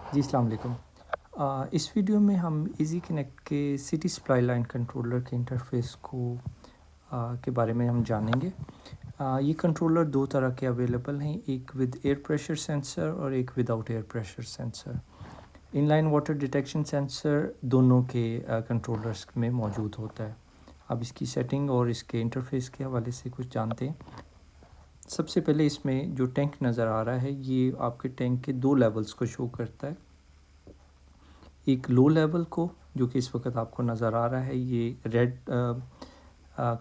जी, अस्सलाम वालेकुम। इस वीडियो में हम इजी कनेक्ट के सिटी सप्लाई लाइन कंट्रोलर के इंटरफेस के बारे में हम जानेंगे। ये कंट्रोलर दो तरह के अवेलेबल हैं, एक विद एयर प्रेशर सेंसर और एक without air pressure sensor. Inline water detection sensor दोनों के कंट्रोलर्स में मौजूद होता है। अब इसकी सेटिंग और इसके इंटरफेस के हवाले से कुछ जानते हैं। सबसे पहले इसमें जो टैंक नज़र आ रहा है, ये आपके टैंक के दो लेवल्स को शो करता है। एक लो लेवल को, जो कि इस वक्त आपको नज़र आ रहा है, ये रेड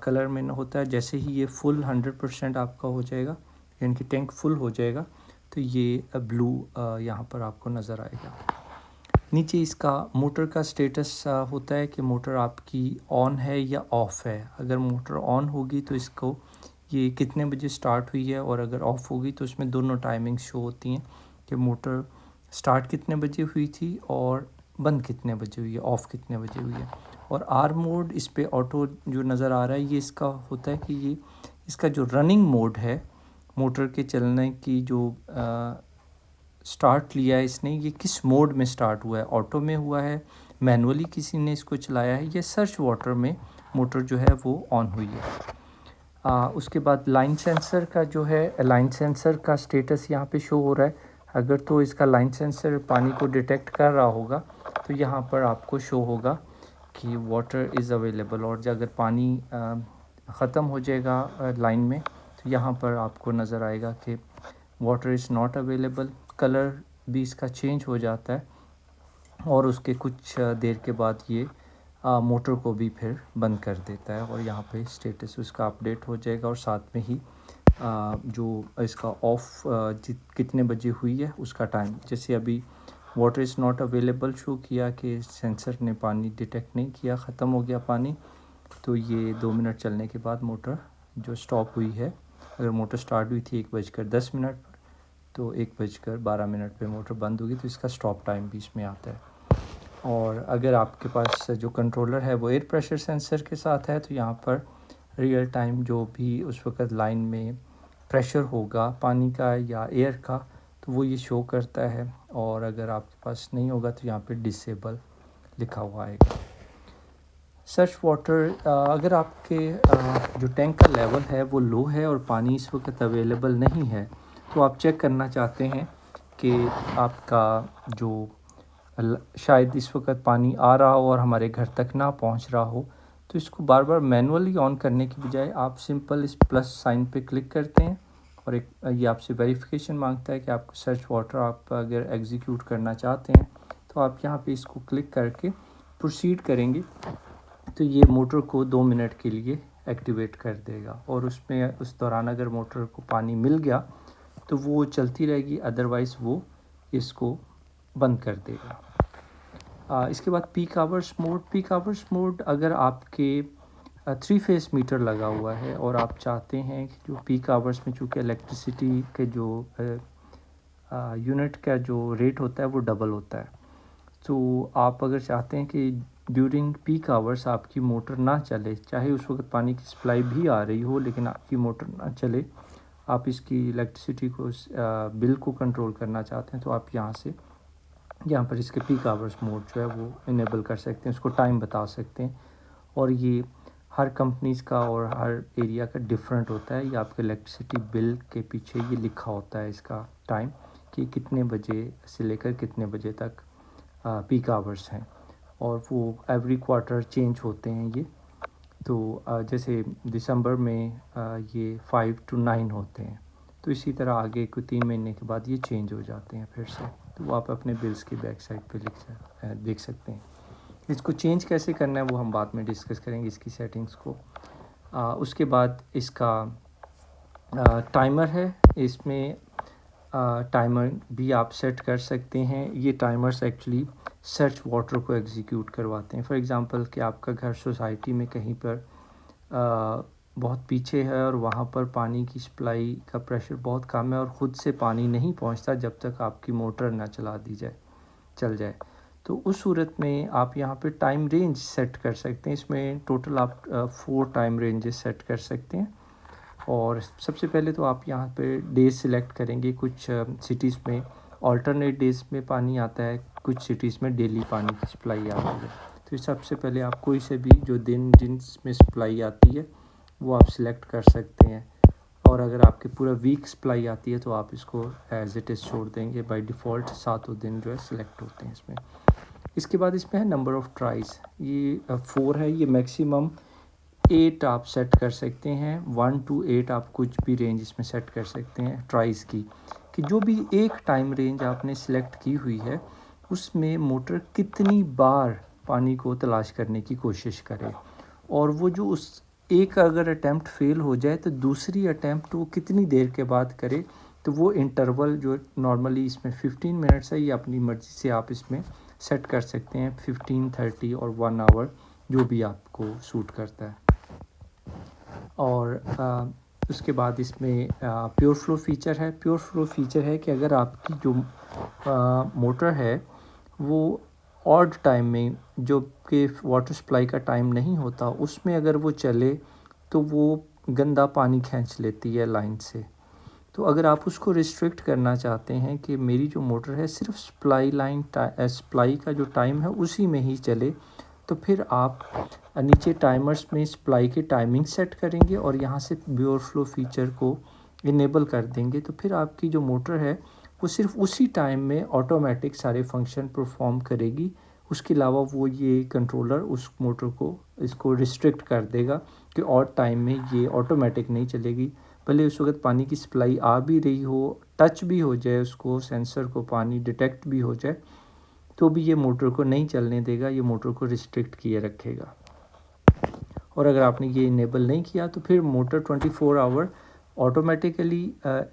कलर में होता है। जैसे ही ये फुल 100% आपका हो जाएगा, यानी कि टैंक फुल हो जाएगा, तो ये ब्लू यहाँ पर आपको नज़र आएगा। नीचे इसका मोटर का स्टेटस होता है कि मोटर आपकी ऑन है या ऑफ़ है। अगर मोटर ऑन होगी तो इसको ये कितने बजे स्टार्ट हुई है, और अगर ऑफ़ होगी तो इसमें दोनों टाइमिंग शो होती हैं कि मोटर स्टार्ट कितने बजे हुई थी और बंद कितने बजे हुई है, ऑफ़ कितने बजे हुई है। और आर मोड इस पे ऑटो जो नज़र आ रहा है, ये इसका होता है कि ये इसका जो रनिंग मोड है, मोटर के चलने की जो स्टार्ट लिया है इसने, ये किस मोड में स्टार्ट हुआ है, ऑटो में हुआ है, मैनुअली किसी ने इसको चलाया है, या सर्च वाटर में मोटर जो है वो ऑन हुई है। उसके बाद लाइन सेंसर का जो है, लाइन सेंसर का स्टेटस यहाँ पे शो हो रहा है। अगर तो इसका लाइन सेंसर पानी को डिटेक्ट कर रहा होगा तो यहाँ पर आपको शो होगा कि वाटर इज़ अवेलेबल, और अगर पानी ख़त्म हो जाएगा लाइन में तो यहाँ पर आपको नज़र आएगा कि water is not available. Colour भी इसका चेंज हो जाता है, और उसके कुछ देर के बाद ये मोटर को भी फिर बंद कर देता है, और यहाँ पे स्टेटस उसका अपडेट हो जाएगा, और साथ में ही जो इसका ऑफ कितने बजे हुई है उसका टाइम। जैसे अभी water is not available show किया कि सेंसर ने पानी डिटेक्ट नहीं किया, ख़त्म हो गया पानी, तो ये 2 मिनट चलने के बाद मोटर जो स्टॉप हुई है, अगर मोटर स्टार्ट हुई थी 1:10 पर, तो 1:12 पे मोटर बंद होगी, तो इसका स्टॉप टाइम भी इसमें आता है। और अगर आपके पास जो कंट्रोलर है वो एयर प्रेशर सेंसर के साथ है, तो यहाँ पर रियल टाइम जो भी उस वक्त लाइन में प्रेशर होगा पानी का या एयर का, तो वो ये शो करता है। और अगर आपके पास नहीं होगा तो यहाँ पे डिसेबल लिखा हुआ आएगा। सर्च वाटर, अगर आपके जो टैंक का लेवल है वो लो है और पानी इस वक्त अवेलेबल नहीं है, तो आप चेक करना चाहते हैं कि आपका जो शायद इस वक्त पानी आ रहा हो और हमारे घर तक ना पहुंच रहा हो, तो इसको बार बार मैनुअली ऑन करने की बजाय आप सिंपल इस प्लस साइन पे क्लिक करते हैं, और एक ये आपसे वेरिफिकेशन मांगता है कि आपको सर्च वाटर आप अगर एग्जीक्यूट करना चाहते हैं, तो आप यहाँ पे इसको क्लिक करके प्रोसीड करेंगे, तो ये मोटर को 2 मिनट के लिए एक्टिवेट कर देगा। और उसमें उस दौरान अगर मोटर को पानी मिल गया तो वो चलती रहेगी, अदरवाइज़ वो इसको बंद कर देगा। इसके बाद peak hours mode. Peak hours mode, अगर आपके 3 फेस मीटर लगा हुआ है और आप चाहते हैं कि जो पीक आवर्स में, चूँकि इलेक्ट्रिसिटी के जो यूनिट का जो रेट होता है वो डबल होता है, तो आप अगर चाहते हैं कि ड्यूरिंग पीक आवर्स आपकी मोटर ना चले, चाहे उस वक्त पानी की सप्लाई भी आ रही हो लेकिन आपकी मोटर ना चले, आप इसकी इलेक्ट्रिसिटी को बिल को कंट्रोल करना चाहते हैं, तो आप यहाँ पर इसके पीक आवर्स मोड जो है वो इनेबल कर सकते हैं, उसको टाइम बता सकते हैं। और ये हर कंपनीज़ का और हर एरिया का डिफरेंट होता है। ये आपके इलेक्ट्रिसिटी बिल के पीछे ये लिखा होता है इसका टाइम, कि कितने बजे से लेकर कितने बजे तक पीक आवर्स हैं, और वो एवरी क्वार्टर चेंज होते हैं ये। तो जैसे दिसंबर में ये 5 to 9 होते हैं, तो इसी तरह आगे कोई 3 महीने के बाद ये चेंज हो जाते हैं फिर से। तो वो आप अपने बिल्स की बैक साइड पे देख सकते हैं। इसको चेंज कैसे करना है वो हम बाद में डिस्कस करेंगे, इसकी सेटिंग्स को। उसके बाद इसका टाइमर है। इसमें टाइमर भी आप सेट कर सकते हैं। ये टाइमर्स एक्चुअली सर्च वाटर को एग्जीक्यूट करवाते हैं। फॉर एग्ज़ाम्पल कि आपका घर सोसाइटी में कहीं पर बहुत पीछे है और वहाँ पर पानी की सप्लाई का प्रेशर बहुत कम है और ख़ुद से पानी नहीं पहुँचता जब तक आपकी मोटर ना चल जाए, तो उस सूरत में आप यहाँ पे टाइम रेंज सेट कर सकते हैं। इसमें टोटल आप 4 टाइम रेंजेस सेट कर सकते हैं। और सबसे पहले तो आप यहाँ पे डे सिलेक्ट करेंगे। कुछ सिटीज़ में अल्टरनेट डेज में पानी आता है, कुछ सिटीज़ में डेली पानी की सप्लाई आती है। तो सबसे पहले आप कोई से भी जो दिन जिनमें सप्लाई आती है वो आप सिलेक्ट कर सकते हैं, और अगर आपके पूरा वीक सप्लाई आती है तो आप इसको एज इट इज़ छोड़ देंगे। बाय डिफ़ॉल्ट 7 दिन जो है सिलेक्ट होते हैं इसमें। इसके बाद इसमें है नंबर ऑफ़ ट्राइज, ये 4 है, ये मैक्सिमम 8 आप सेट कर सकते हैं। 1 to 8 आप कुछ भी रेंज इसमें सेट कर सकते हैं ट्राइज की, कि जो भी एक टाइम रेंज आपने सिलेक्ट की हुई है उसमें मोटर कितनी बार पानी को तलाश करने की कोशिश करे, और वो जो उस एक अगर अटैम्प्ट फेल हो जाए तो दूसरी अटैम्प्ट वो कितनी देर के बाद करे। तो वो इंटरवल जो नॉर्मली इसमें 15 मिनट्स है, ये अपनी मर्ज़ी से आप इसमें सेट कर सकते हैं, 15, 30 और 1 आवर, जो भी आपको सूट करता है। और उसके बाद इसमें प्योर फ्लो फीचर है। प्योर फ्लो फीचर है कि अगर आपकी जो मोटर है वो ऑड टाइम में, जो कि वाटर सप्लाई का टाइम नहीं होता, उसमें अगर वो चले तो वो गंदा पानी खींच लेती है लाइन से। तो अगर आप उसको रिस्ट्रिक्ट करना चाहते हैं कि मेरी जो मोटर है सिर्फ सप्लाई का जो टाइम है उसी में ही चले, तो फिर आप नीचे टाइमर्स में सप्लाई की टाइमिंग सेट करेंगे और यहाँ से प्योर फ्लो फीचर को इनेबल कर देंगे। तो फिर आपकी जो मोटर है वो सिर्फ उसी टाइम में ऑटोमेटिक सारे फंक्शन परफॉर्म करेगी। उसके अलावा वो ये कंट्रोलर उस मोटर को इसको रिस्ट्रिक्ट कर देगा कि और टाइम में ये ऑटोमेटिक नहीं चलेगी। भले उस वक्त पानी की सप्लाई आ भी रही हो, टच भी हो जाए उसको, सेंसर को पानी डिटेक्ट भी हो जाए, तो भी ये मोटर को नहीं चलने देगा, ये मोटर को रिस्ट्रिक्ट किए रखेगा। और अगर आपने ये इनेबल नहीं किया तो फिर मोटर 24 आवर ऑटोमेटिकली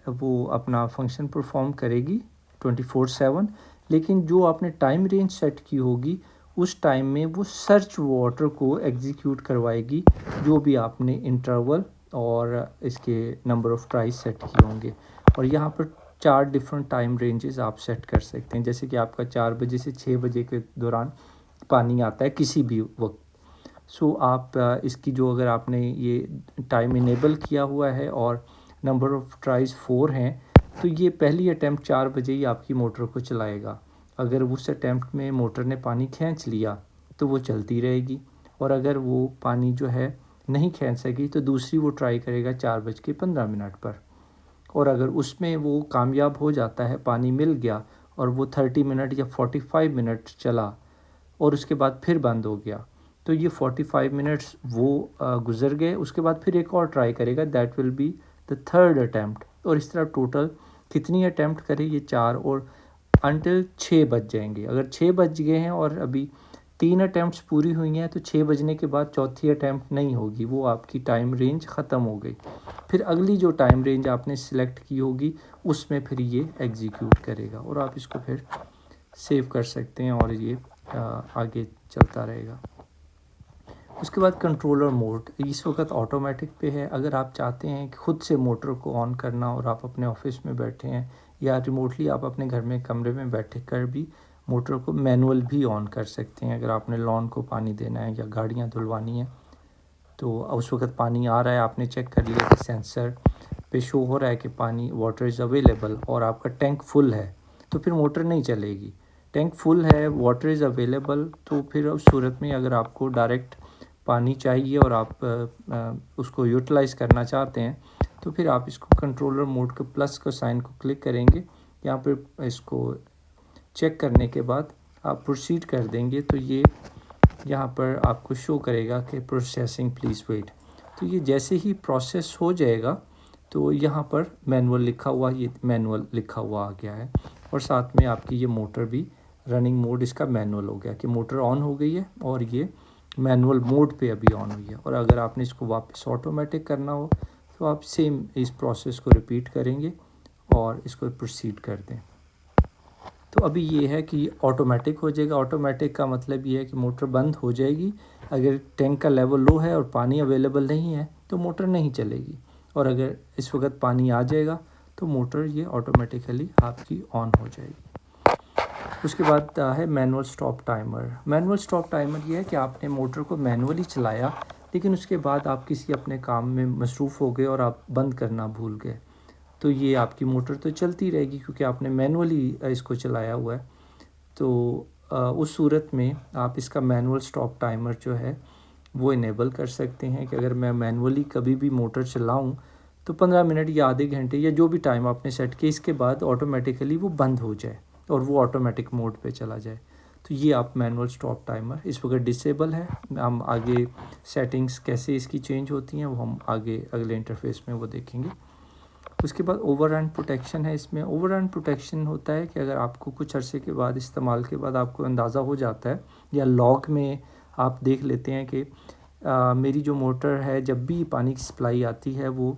वो अपना फंक्शन परफॉर्म करेगी 24/7। लेकिन जो आपने टाइम रेंज सेट की होगी उस टाइम में वो सर्च वाटर को एग्जीक्यूट करवाएगी, जो भी आपने इंटरवल और इसके नंबर ऑफ़ ट्राइज सेट किए होंगे। और यहाँ पर 4 डिफरेंट टाइम रेंजेस आप सेट कर सकते हैं, जैसे कि आपका 4 बजे से 6 बजे के दौरान पानी आता है किसी भी वक्त। सो आप इसकी जो अगर आपने ये टाइम इनेबल किया हुआ है और नंबर ऑफ़ ट्राइज 4 हैं, तो ये पहली अटैम्प्ट 4 बजे ही आपकी मोटर को चलाएगा। अगर उस अटैम्प्ट में मोटर ने पानी खींच लिया तो वो चलती रहेगी, और अगर वो पानी जो है नहीं खींच सकी तो दूसरी वो ट्राई करेगा 4:15 पर। और अगर उसमें वो कामयाब हो जाता है, पानी मिल गया और वो 30 मिनट या 45 मिनट चला और उसके बाद फिर बंद हो गया, तो ये 45 मिनट्स वो गुज़र गए, उसके बाद फिर एक और ट्राई करेगा, that will be the third attempt. और इस तरह टोटल कितनी अटैम्प्ट करे, ये 4 और अंटिल 6 बज जाएंगे। अगर 6 बज गए हैं और अभी 3 अटैम्प्ट्स पूरी हुई हैं तो 6 बजने के बाद चौथी अटैम्प्ट नहीं होगी, वो आपकी टाइम रेंज ख़त्म हो गई। फिर अगली जो टाइम रेंज आपने सिलेक्ट की होगी उसमें फिर ये एग्जीक्यूट करेगा, और आप इसको फिर सेव कर सकते हैं और ये आगे चलता रहेगा। उसके बाद कंट्रोलर मोड इस वक्त ऑटोमेटिक पे है। अगर आप चाहते हैं कि ख़ुद से मोटर को ऑन करना और आप अपने ऑफिस में बैठे हैं या रिमोटली आप अपने घर में कमरे में बैठे कर भी मोटर को मैनुअल भी ऑन कर सकते हैं। अगर आपने लॉन को पानी देना है या गाड़ियाँ धुलवानी है तो उस वक्त पानी आ रहा है, आपने चेक कर लिया कि सेंसर पे शो हो रहा है कि पानी वाटर इज़ अवेलेबल और आपका टैंक फुल है, तो फिर मोटर नहीं चलेगी। टैंक फुल है, वाटर इज़ अवेलेबल, तो फिर उस सूरत में अगर आपको डायरेक्ट पानी चाहिए और आप उसको यूटिलाइज़ करना चाहते हैं तो फिर आप इसको कंट्रोलर मोड के प्लस को साइन को क्लिक करेंगे। यहाँ पर इसको चेक करने के बाद आप प्रोसीड कर देंगे तो ये यहाँ पर आपको शो करेगा कि प्रोसेसिंग प्लीज़ वेट। तो ये जैसे ही प्रोसेस हो जाएगा तो यहाँ पर मैनुअल लिखा हुआ, ये मैनुअल लिखा हुआ आ गया है, और साथ में आपकी ये मोटर भी रनिंग मोड इसका मैनुअल हो गया कि मोटर ऑन हो गई है और ये मैनुअल मोड पे अभी ऑन हुई है। और अगर आपने इसको वापस ऑटोमेटिक करना हो तो आप सेम इस प्रोसेस को रिपीट करेंगे और इसको प्रोसीड कर दें। तो अभी ये है कि ऑटोमेटिक हो जाएगा। ऑटोमेटिक का मतलब ये है कि मोटर बंद हो जाएगी अगर टैंक का लेवल लो है और पानी अवेलेबल नहीं है तो मोटर नहीं चलेगी, और अगर इस वक्त पानी आ जाएगा तो मोटर ये ऑटोमेटिकली आपकी ऑन हो जाएगी। उसके बाद है manual stop timer. Manual stop timer ये है कि आपने मोटर को मैनुअली चलाया लेकिन उसके बाद आप किसी अपने काम में मसरूफ़ हो गए और आप बंद करना भूल गए, तो ये आपकी मोटर तो चलती रहेगी क्योंकि आपने मैनुअली इसको चलाया हुआ है। तो उस सूरत में आप इसका मैनुअल स्टॉप टाइमर जो है वो इनेबल कर सकते हैं कि अगर मैं मैनुअली कभी भी मोटर चलाऊं तो 15 मिनट या आधे घंटे या जो भी टाइम आपने सेट किया इसके बाद ऑटोमेटिकली वो बंद हो जाए और वो ऑटोमेटिक मोड पे चला जाए। तो ये आप मैनुअल स्टॉप टाइमर इस वक्त डिसेबल है। हम आगे सेटिंग्स कैसे इसकी चेंज होती हैं वो हम आगे अगले इंटरफेस में वो देखेंगे। उसके बाद ओवररन प्रोटेक्शन है। इसमें ओवररन प्रोटेक्शन होता है कि अगर आपको कुछ अरसे के बाद इस्तेमाल के बाद आपको अंदाज़ा हो जाता है या लॉग में आप देख लेते हैं कि मेरी जो मोटर है जब भी पानी की सप्लाई आती है वो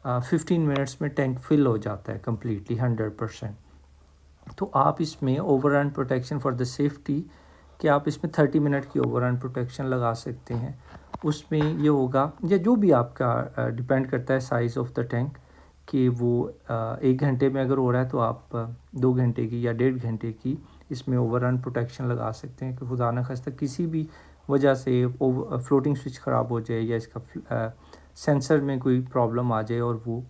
15 मिनट्स में टैंक फिल हो जाता है कम्प्लीटली 100%। तो आप इसमें overrun protection for the safety कि आप इसमें 30 मिनट की ओवररन प्रोटेक्शन लगा सकते हैं। उसमें ये होगा या जो भी आपका डिपेंड करता है साइज़ ऑफ द टैंक कि वो 1 घंटे में अगर हो रहा है तो आप 2 घंटे की या 1.5 घंटे की इसमें ओवररन प्रोटेक्शन लगा सकते हैं कि खुदा न खास्ता किसी भी वजह से फ्लोटिंग स्विच ख़राब हो जाए या इसका सेंसर में कोई प्रॉब्लम आ जाए और वो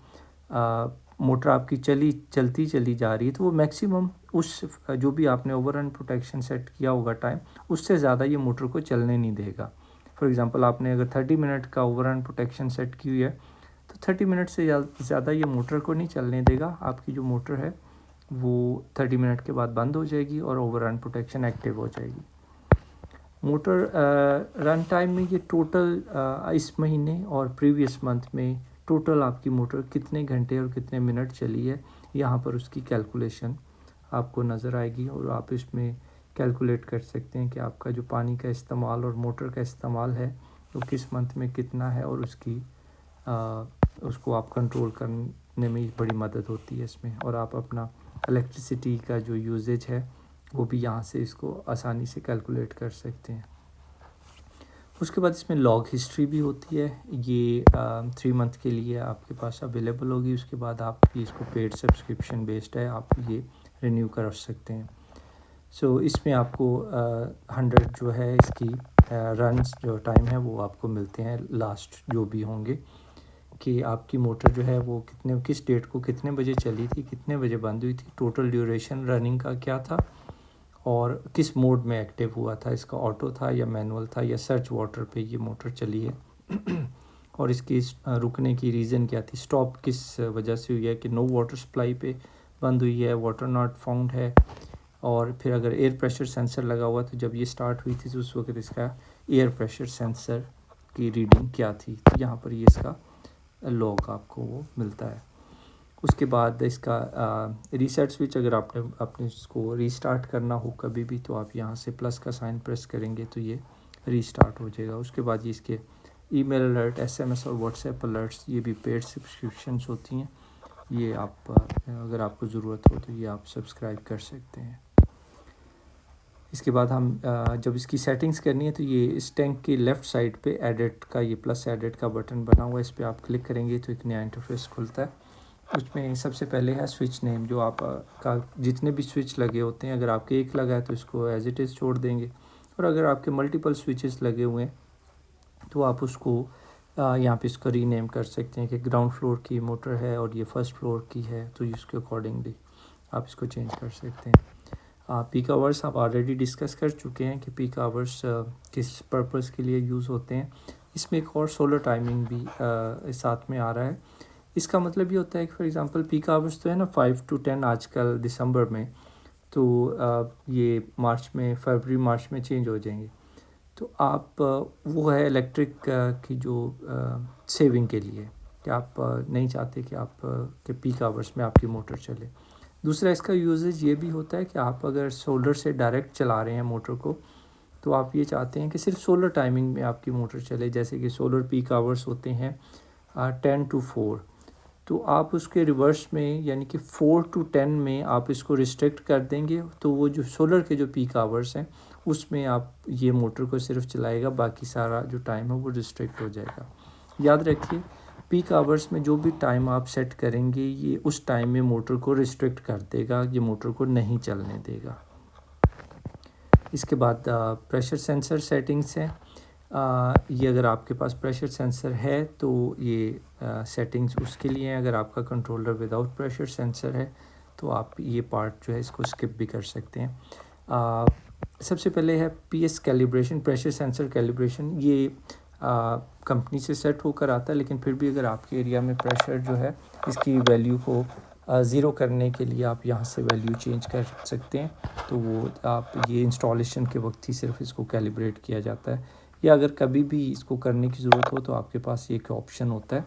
मोटर आपकी चलती चली जा रही है तो वो मैक्सिमम उस जो भी आपने ओवररन प्रोटेक्शन सेट किया होगा टाइम उससे ज़्यादा ये मोटर को चलने नहीं देगा। फॉर एग्ज़ाम्पल आपने अगर 30 मिनट का ओवररन प्रोटेक्शन सेट की हुई है तो 30 मिनट से ज़्यादा ये मोटर को नहीं चलने देगा। आपकी जो मोटर है वो 30 मिनट के बाद बंद हो जाएगी और ओवररन प्रोटेक्शन एक्टिव हो जाएगी। मोटर रन टाइम में ये टोटल इस महीने और प्रीवियस मंथ में टोटल आपकी मोटर कितने घंटे और कितने मिनट चली है यहाँ पर उसकी कैलकुलेशन आपको नज़र आएगी और आप इसमें कैलकुलेट कर सकते हैं कि आपका जो पानी का इस्तेमाल और मोटर का इस्तेमाल है वो किस मंथ में कितना है और उसको आप कंट्रोल करने में बड़ी मदद होती है इसमें। और आप अपना इलेक्ट्रिसिटी का जो यूजेज है वो भी यहाँ से इसको आसानी से कैलकुलेट कर सकते हैं। उसके बाद इसमें लॉग हिस्ट्री भी होती है। ये 3 मंथ के लिए आपके पास अवेलेबल होगी। उसके बाद आप इसको पेड सब्सक्रिप्शन बेस्ड है, आप ये रिन्यू कर सकते हैं। सो इसमें आपको 100 जो है इसकी रन्स जो टाइम है वो आपको मिलते हैं लास्ट जो भी होंगे कि आपकी मोटर जो है वो किस डेट को कितने बजे चली थी, कितने बजे बंद हुई थी, टोटल ड्यूरेशन रनिंग का क्या था और किस मोड में एक्टिव हुआ था, इसका ऑटो था या मैनुअल था या सर्च वाटर पे ये मोटर चली है और इसकी रुकने की रीज़न क्या थी, स्टॉप किस वजह से हुई है कि नो वाटर सप्लाई पे बंद हुई है, वाटर नॉट फाउंड है। और फिर अगर एयर प्रेशर सेंसर लगा हुआ तो जब ये स्टार्ट हुई थी तो उस वक्त इसका एयर प्रेशर सेंसर की रीडिंग क्या थी। तो यहाँ पर ये इसका लॉग आपको वो मिलता है। उसके बाद इसका रीसेट स्विच अगर आपने इसको रीस्टार्ट करना हो कभी भी तो आप यहाँ से प्लस का साइन प्रेस करेंगे तो ये रीस्टार्ट हो जाएगा। उसके बाद ये इसके ईमेल अलर्ट, एसएमएस और व्हाट्सएप अलर्ट्स ये भी पेड सब्सक्रिप्शंस होती हैं। ये आप अगर आपको ज़रूरत हो तो ये आप सब्सक्राइब कर सकते हैं। इसके बाद हम जब इसकी सेटिंग्स करनी है तो ये इस टैंक के लेफ़्ट साइड पे एडिट का ये प्लस एडिट का बटन बना हुआ है, इस पर आप क्लिक करेंगे तो एक नया इंटरफेस खुलता है। उसमें सबसे पहले है स्विच नेम, जो आप का जितने भी स्विच लगे होते हैं अगर आपके एक लगा है तो इसको एज इट इज़ छोड़ देंगे और अगर आपके मल्टीपल स्विचेस लगे हुए हैं तो आप उसको यहाँ पे इसको रीनेम कर सकते हैं कि ग्राउंड फ्लोर की मोटर है और ये फर्स्ट फ्लोर की है तो इसके अकॉर्डिंगली आप इसको चेंज कर सकते हैं। पीक आवर्स आप ऑलरेडी डिस्कस कर चुके हैं कि पीक आवर्स किस पर्पस के लिए यूज़ होते हैं। इसमें एक और सोलर टाइमिंग भी साथ में आ रहा है। इसका मतलब ये होता है कि फॉर एग्ज़ाम्पल पीक आवर्स तो है ना 5 to 10 आजकल दिसंबर में, तो ये फरवरी मार्च में चेंज हो जाएंगे। तो आप वो है इलेक्ट्रिक की जो सेविंग के लिए कि आप नहीं चाहते कि आप के पीक आवर्स में आपकी मोटर चले। दूसरा इसका यूजेज ये भी होता है कि आप अगर सोलर से डायरेक्ट चला रहे हैं मोटर को तो आप ये चाहते हैं कि सिर्फ सोलर टाइमिंग में आपकी मोटर चले, जैसे कि सोलर पीक आवर्स होते हैं 10 to 4, तो आप उसके रिवर्स में यानी कि 4 to 10 में आप इसको रिस्ट्रिक्ट कर देंगे तो वो जो सोलर के जो पीक आवर्स हैं उसमें आप ये मोटर को सिर्फ चलाएगा, बाकी सारा जो टाइम है वो रिस्ट्रिक्ट हो जाएगा। याद रखिए पीक आवर्स में जो भी टाइम आप सेट करेंगे ये उस टाइम में मोटर को रिस्ट्रिक्ट कर देगा, ये मोटर को नहीं चलने देगा। इसके बाद प्रेशर सेंसर सेटिंग्स हैं। ये अगर आपके पास प्रेशर सेंसर है तो ये सेटिंग्स उसके लिए हैं। अगर आपका कंट्रोलर विदाउट प्रेशर सेंसर है तो आप ये पार्ट जो है इसको स्किप भी कर सकते हैं। सबसे पहले है PS calibration, pressure sensor calibration. ये कंपनी से सेट होकर आता है, लेकिन फिर भी अगर आपके एरिया में प्रेशर जो है इसकी वैल्यू को ज़ीरो करने के लिए आप यहाँ से वैल्यू चेंज कर सकते हैं। तो वो आप ये इंस्टॉलेशन के वक्त ही सिर्फ इसको कैलिब्रेट किया जाता है, या अगर कभी भी इसको करने की ज़रूरत हो तो आपके पास ये एक ऑप्शन होता है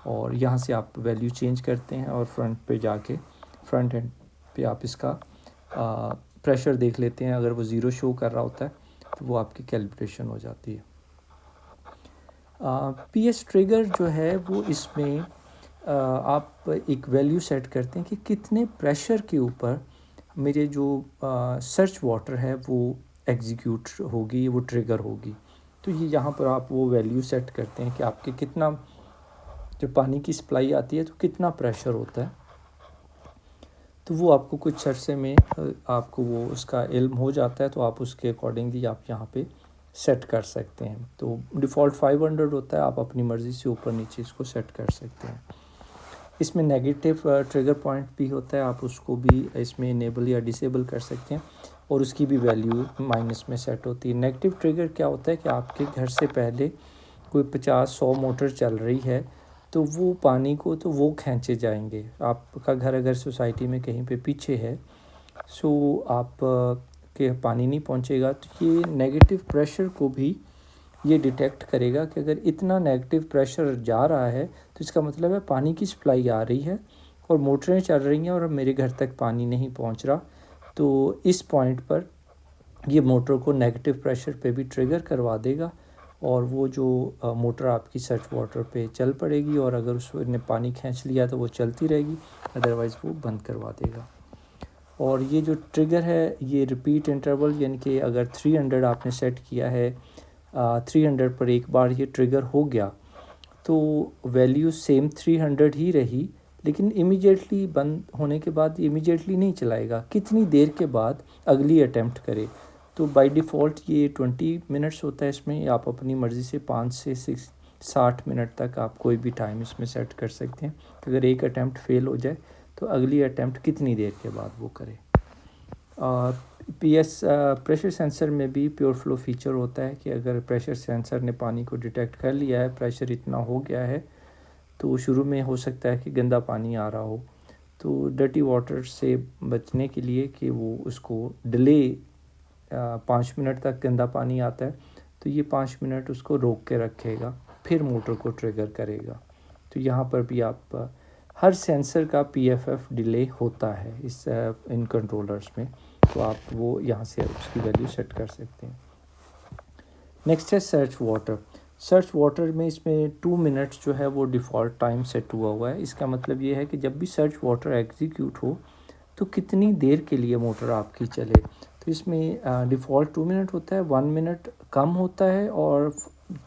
और यहाँ से आप वैल्यू चेंज करते हैं और फ्रंट एंड पे आप इसका प्रेशर देख लेते हैं। अगर वो ज़ीरो शो कर रहा होता है तो वो आपकी कैलिब्रेशन हो जाती है। पीएस ट्रिगर जो है वो इसमें आप एक वैल्यू सेट करते हैं कि कितने प्रेशर के ऊपर मेरे जो सर्च वाटर है वो एग्जीक्यूट होगी, वो ट्रिगर होगी। तो ये यहाँ पर आप वो वैल्यू सेट करते हैं कि आपके कितना, जब पानी की सप्लाई आती है तो कितना प्रेशर होता है। तो वो आपको कुछ अरसे में आपको वो उसका इल्म हो जाता है, तो आप उसके अकॉर्डिंगली आप यहाँ पे सेट कर सकते हैं। तो डिफ़ॉल्ट 500 होता है, आप अपनी मर्ज़ी से ऊपर नीचे इसको सेट कर सकते हैं। इसमें नेगेटिव ट्रिगर पॉइंट भी होता है, आप उसको भी इसमें इनेबल या डिसेबल कर सकते हैं और उसकी भी वैल्यू माइनस में सेट होती है। नेगेटिव ट्रिगर क्या होता है कि आपके घर से पहले कोई 50-100 मोटर चल रही है तो वो पानी को तो वो खींचे जाएंगे। आपका घर अगर सोसाइटी में कहीं पे पीछे है सो आप के पानी नहीं पहुंचेगा। तो ये नेगेटिव प्रेशर को भी ये डिटेक्ट करेगा कि अगर इतना नेगेटिव प्रेशर जा रहा है तो इसका मतलब है पानी की सप्लाई आ रही है और मोटरें चल रही हैं और मेरे घर तक पानी नहीं पहुंच रहा। तो इस पॉइंट पर ये मोटर को नेगेटिव प्रेशर पे भी ट्रिगर करवा देगा और वो जो मोटर आपकी सर्च वाटर पे चल पड़ेगी और अगर उसने पानी खींच लिया तो वो चलती रहेगी, अदरवाइज़ वो बंद करवा देगा। और ये जो ट्रिगर है ये रिपीट इंटरवल, यानी कि अगर 300 आपने सेट किया है, 300 पर एक बार ये ट्रिगर हो गया तो वैल्यू सेम 300 ही रही, लेकिन इमीडिएटली बंद होने के बाद इमीडिएटली नहीं चलाएगा, कितनी देर के बाद अगली अटेम्प्ट करे। तो बाय डिफ़ॉल्ट ये 20 मिनट्स होता है। इसमें आप अपनी मर्ज़ी से 5 से 60 मिनट तक आप कोई भी टाइम इसमें सेट कर सकते हैं। अगर एक अटेम्प्ट फेल हो जाए तो अगली अटेम्प्ट कितनी देर के बाद वो करे। पीएस प्रेशर सेंसर में भी प्योर फ्लो फीचर होता है कि अगर प्रेशर सेंसर ने पानी को डिटेक्ट कर लिया है, प्रेशर इतना हो गया है, तो शुरू में हो सकता है कि गंदा पानी आ रहा हो, तो डर्टी वाटर से बचने के लिए कि वो उसको डिले 5 मिनट तक गंदा पानी आता है तो ये 5 मिनट उसको रोक के रखेगा, फिर मोटर को ट्रिगर करेगा। तो यहाँ पर भी आप हर सेंसर का पीएफएफ डिले होता है इस इन कंट्रोलर्स में, तो आप वो यहाँ से उसकी वैल्यू सेट कर सकते हैं। नेक्स्ट है सर्च वाटर। सर्च वाटर में इसमें 2 मिनट्स जो है वो डिफ़ॉल्ट टाइम सेट हुआ है। इसका मतलब ये है कि जब भी सर्च वाटर एग्जीक्यूट हो तो कितनी देर के लिए मोटर आपकी चले। तो इसमें डिफ़ॉल्ट 2 मिनट होता है, 1 मिनट कम होता है और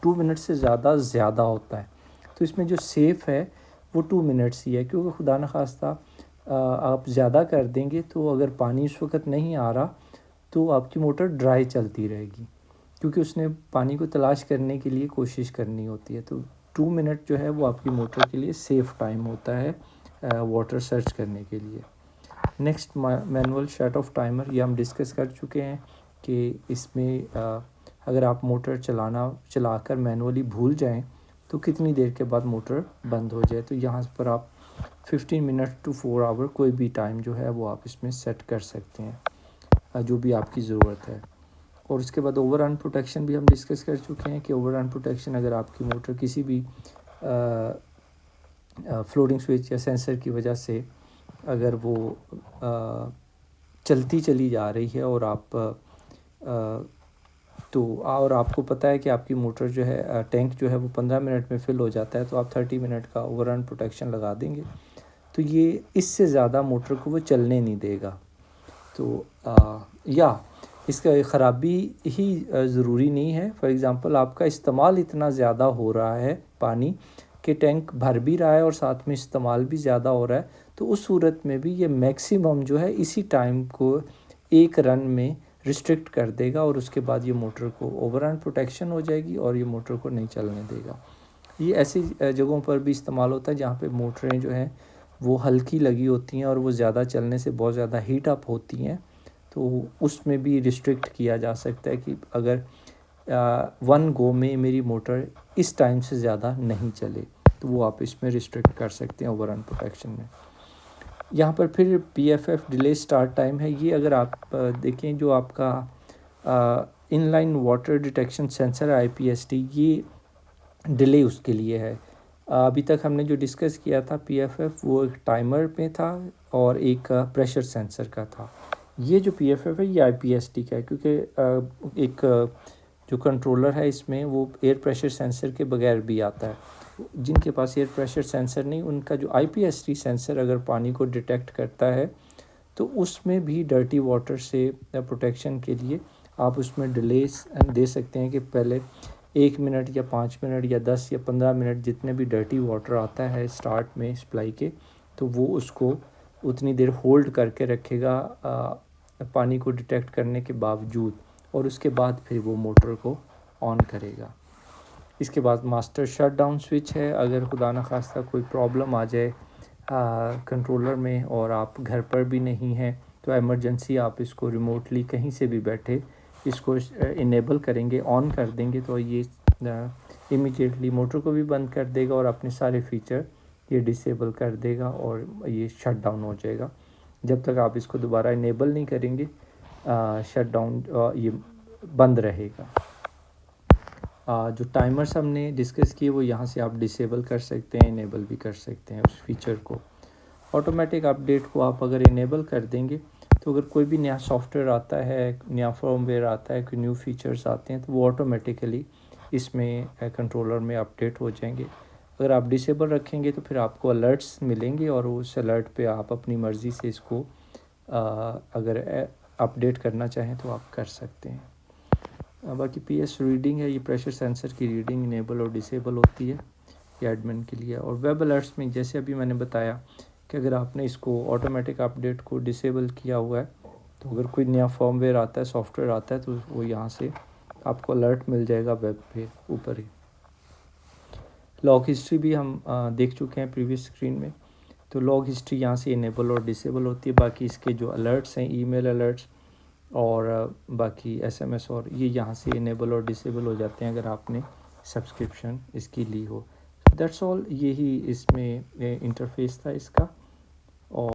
2 मिनट से ज़्यादा होता है। तो इसमें जो सेफ़ है वो 2 मिनट्स ही है, क्योंकि खुदा न खास्ता आप ज़्यादा कर देंगे तो अगर पानी उस वक्त नहीं आ रहा तो आपकी मोटर ड्राई चलती रहेगी, क्योंकि उसने पानी को तलाश करने के लिए कोशिश करनी होती है। तो 2 मिनट जो है वो आपकी मोटर के लिए सेफ़ टाइम होता है वाटर सर्च करने के लिए। Next manual shut off timer, ये हम डिस्कस कर चुके हैं कि इसमें अगर आप मोटर चलाकर मैनुअली भूल जाएं तो कितनी देर के बाद मोटर बंद हो जाए। तो यहाँ पर आप 15 मिनट टू 4 आवर कोई भी टाइम जो है वो आप इसमें सेट कर सकते हैं, जो भी आपकी ज़रूरत है। और उसके बाद ओवररन प्रोटेक्शन भी हम डिस्कस कर चुके हैं कि ओवररन प्रोटेक्शन अगर आपकी मोटर किसी भी फ्लोटिंग स्विच या सेंसर की वजह से अगर वो चलती चली जा रही है और और आपको पता है कि आपकी मोटर जो है टैंक जो है वो 15 मिनट में फिल हो जाता है, तो आप 30 मिनट का ओवररन प्रोटेक्शन लगा देंगे तो ये इससे ज़्यादा मोटर को वो चलने नहीं देगा। तो या इसका ख़राबी ही ज़रूरी नहीं है। फॉर एग्ज़ाम्पल आपका इस्तेमाल इतना ज़्यादा हो रहा है पानी कि टैंक भर भी रहा है और साथ में इस्तेमाल भी ज़्यादा हो रहा है, तो उस सूरत में भी ये मैक्सिमम जो है इसी टाइम को एक रन में रिस्ट्रिक्ट कर देगा और उसके बाद ये मोटर को ओवररन प्रोटेक्शन हो जाएगी और ये मोटर को नहीं चलने देगा। ये ऐसी जगहों पर भी इस्तेमाल होता है जहाँ पे मोटरें जो हैं वो हल्की लगी होती हैं और वो ज़्यादा चलने से बहुत ज़्यादा हीट अप होती हैं, तो उसमें भी रिस्ट्रिक्ट किया जा सकता है कि अगर वन गो में मेरी मोटर इस टाइम से ज़्यादा नहीं चले, तो वो आप इसमें रिस्ट्रिक्ट कर सकते हैं ओवररन प्रोटेक्शन में। यहाँ पर फिर PFF डिले स्टार्ट टाइम है। ये अगर आप देखें जो आपका इनलाइन वाटर डिटेक्शन सेंसर है IPST, ये डिले उसके लिए है। अभी तक हमने जो डिस्कस किया था PFF वो एक टाइमर पे था और एक प्रेशर सेंसर का था। ये जो PFF है ये IPST का है, क्योंकि एक जो कंट्रोलर है इसमें वो एयर प्रेशर सेंसर के बगैर भी आता है। जिनके पास एयर प्रेशर सेंसर नहीं, उनका जो IPST सेंसर अगर पानी को डिटेक्ट करता है तो उसमें भी डर्टी वाटर से प्रोटेक्शन के लिए आप उसमें डिले दे सकते हैं कि पहले 1 मिनट या 5 मिनट या 10 या 15 मिनट जितने भी डर्टी वाटर आता है स्टार्ट में सप्लाई के, तो वो उसको उतनी देर होल्ड करके रखेगा पानी को डिटेक्ट करने के बावजूद, और उसके बाद फिर वो मोटर को ऑन करेगा। इसके बाद मास्टर शट डाउन स्विच है। अगर खुदा न खास्ता कोई प्रॉब्लम आ जाए कंट्रोलर में और आप घर पर भी नहीं हैं, तो इमरजेंसी आप इसको रिमोटली कहीं से भी बैठे इसको इनेबल करेंगे, ऑन कर देंगे, तो ये इमीडिएटली मोटर को भी बंद कर देगा और अपने सारे फीचर ये डिसेबल कर देगा और ये शट डाउन हो जाएगा। जब तक आप इसको दोबारा इनेबल नहीं करेंगे शट डाउन ये बंद रहेगा। जो टाइमर्स हमने डिस्कस किए वो यहाँ से आप डिसेबल कर सकते हैं, इनेबल भी कर सकते हैं उस फीचर को। ऑटोमेटिक अपडेट को आप अगर इनेबल कर देंगे तो अगर कोई भी नया सॉफ्टवेयर आता है, नया फर्मवेयर आता है, कोई न्यू फीचर्स आते हैं, तो वो ऑटोमेटिकली इसमें कंट्रोलर में अपडेट हो जाएंगे। अगर आप डिसेबल रखेंगे तो फिर आपको अलर्ट्स मिलेंगे और उस अलर्ट पे आप अपनी मर्ज़ी से इसको अगर अपडेट करना चाहें तो आप कर सकते हैं। बाकी PS रीडिंग है, ये प्रेशर सेंसर की रीडिंग इनेबल और डिसेबल होती है, ये एडमिन के लिए। और वेब अलर्ट्स में जैसे अभी मैंने बताया कि अगर आपने इसको ऑटोमेटिक अपडेट को डिसेबल किया हुआ है, तो अगर कोई नया फर्मवेयर आता है, सॉफ्टवेयर आता है, तो वो यहाँ से आपको अलर्ट मिल जाएगा वेब पे ऊपर ही। लॉग हिस्ट्री भी हम देख चुके हैं प्रीवियस स्क्रीन में, तो लॉग हिस्ट्री यहाँ से इनेबल और डिसेबल होती है। बाकी इसके जो अलर्ट्स हैं, ईमेल अलर्ट्स और बाकी SMS और ये यहाँ से इनेबल और डिसेबल हो जाते हैं अगर आपने सब्सक्रिप्शन इसकी ली हो। दैट्स ऑल, यही इसमें इंटरफेस था इसका।